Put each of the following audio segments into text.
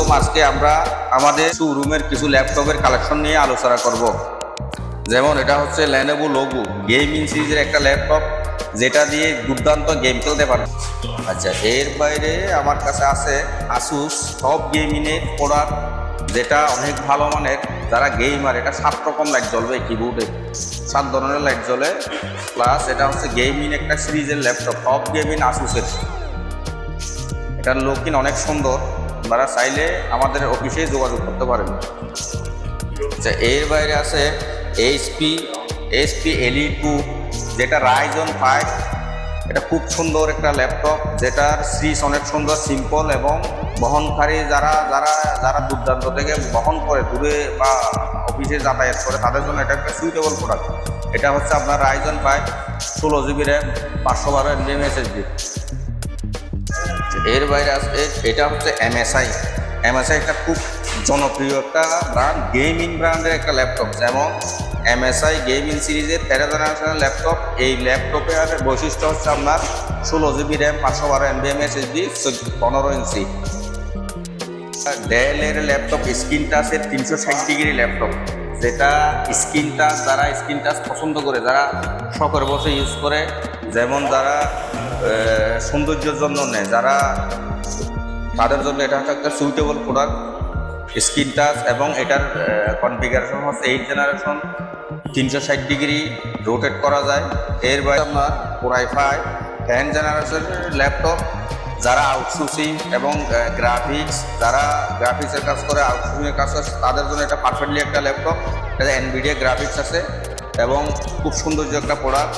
আসসালামাইকুম। আজকে আমরা আমাদের শোরুমের কিছু ল্যাপটপের কালেকশন নিয়ে আলোচনা করব। যেমন এটা হচ্ছে Lenovo Logo গেমিং সিরিজের একটা ল্যাপটপ, যেটা দিয়ে দুর্দান্ত গেম খেলতে পারে। আচ্ছা, এর বাইরে আমার কাছে আছে Asus টপ গেমিংয়ের প্রোডাক্ট, যেটা অনেক ভালো মানের। যারা গেমার, এটা 7 রকম লাইট জ্বলবে, কিবোর্ডে 7 ধরনের লাইট জ্বলে। প্লাস এটা হচ্ছে গেমিং একটা সিরিজের ল্যাপটপ, টপ গেমিং আসুসের। এটার লুকিং অনেক সুন্দর, আপনারা চাইলে আমাদের অফিসে যোগাযোগ করতে পারেন। আচ্ছা, এর বাইরে আছে HP Elite 2, যেটা Ryzen 5। এটা খুব সুন্দর একটা ল্যাপটপ, যেটার সিরিজ অনেক সুন্দর, সিম্পল এবং বহনকারী যারা যারা যারা দুর্দান্ত থেকে বহন করে, দূরে বা অফিসে যাতায়াত করে, তাদের জন্য এটা একটা সুইটেবল প্রোডাক্ট। এটা হচ্ছে আপনার Ryzen 5, 16 GB RAM, 512 MB SSD। এর বাইরে আছে এটা হচ্ছে MSI একটা খুব জনপ্রিয় একটা ব্র্যান্ড, গেমিং ব্র্যান্ডের একটা ল্যাপটপ। যেমন MSI গেমিং সিরিজের 13 জেনারেশনের ল্যাপটপ। এই ল্যাপটপের বৈশিষ্ট্য হচ্ছে আপনার 16 GB র্যাম, 512 MB SSD, 15 ইঞ্চি। ডেলের ল্যাপটপ স্ক্রিন টাচের 360 ডিগ্রি ল্যাপটপ, যেটা স্ক্রিন টাচ পছন্দ করে, যারা শখের বসে ইউজ করে, যেমন যারা সৌন্দর্যের জন্য নেয়, যারা তাদের জন্য এটা হচ্ছে একটা সুইটেবল প্রোডাক্ট। স্ক্রিন টাচ এবং এটার কনফিগারেশন হচ্ছে 8 জেনারেশন, 360 ডিগ্রি রোটেট করা যায়। এর বাইরে আপনার Core i5 10 জেনারেশনের ল্যাপটপ, যারা আউটসোর্সিং এবং যারা গ্রাফিক্সের কাজ করে, আউটসোর্সিংয়ের কাজ করে, তাদের জন্য এটা পারফেক্টলি একটা ল্যাপটপ। এটা NVIDIA গ্রাফিক্স আছে এবং খুব সৌন্দর্য একটা প্রোডাক্ট।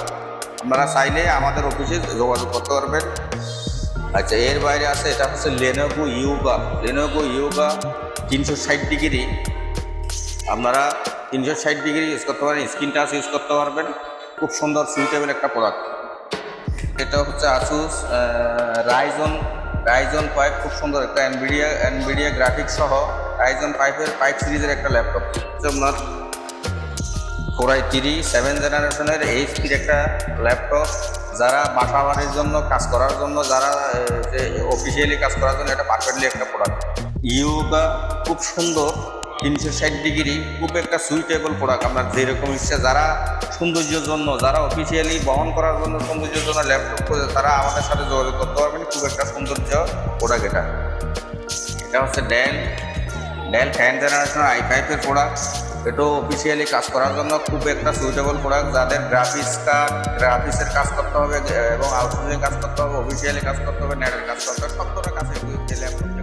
আপনারা চাইলে আমাদের অফিসে যোগাযোগ করতে পারবেন। আচ্ছা, এর বাইরে আছে এটা হচ্ছে Lenovo Yoga 360 ডিগ্রি। আপনারা 360 ডিগ্রি ইউজ করতে পারেন, স্ক্রিন টাচ ইউজ করতে পারবেন। খুব সুন্দর সুইটেবল একটা প্রোডাক্ট। এটা হচ্ছে Asus Ryzen 5, খুব সুন্দর একটা NVIDIA গ্রাফিক্স সহ Ryzen 5 সিরিজের একটা ল্যাপটপ। আপনার Core i3 7 জেনারেশনের HP-র একটা ল্যাপটপ, যারা বাসা বাড়ির জন্য কাজ করার জন্য, যারা অফিসিয়ালি কাজ করার জন্য এটা পারফেক্টলি একটা প্রোডাক্ট। ইয়োগা খুব সুন্দর 360 ডিগ্রি, খুব একটা সুইটেবল প্রোডাক্ট। আপনার যেরকম ইচ্ছা, যারা সৌন্দর্যের জন্য, যারা অফিসিয়ালি বহন করার জন্য সৌন্দর্যের জন্য ল্যাপটপ করে, তারা আমাদের সাথে যোগাযোগ করতে পারবেন। খুব একটা সৌন্দর্য প্রোডাক্ট এটা হচ্ছে ডেল 10 জেনারেশন i5-এর প্রোডাক্ট। এটাও অফিসিয়ালি কাজ করার জন্য খুব একটা সুইটেবল প্রোডাক্ট। যাদের গ্রাফিক্সের কাজ করতে হবে এবং আউটসোর্সিং কাজ করতে হবে, অফিসিয়ালি কাজ করতে হবে, নেটের কাজ করতে হবে, সব ধরনের কাজ এই ল্যাপটপে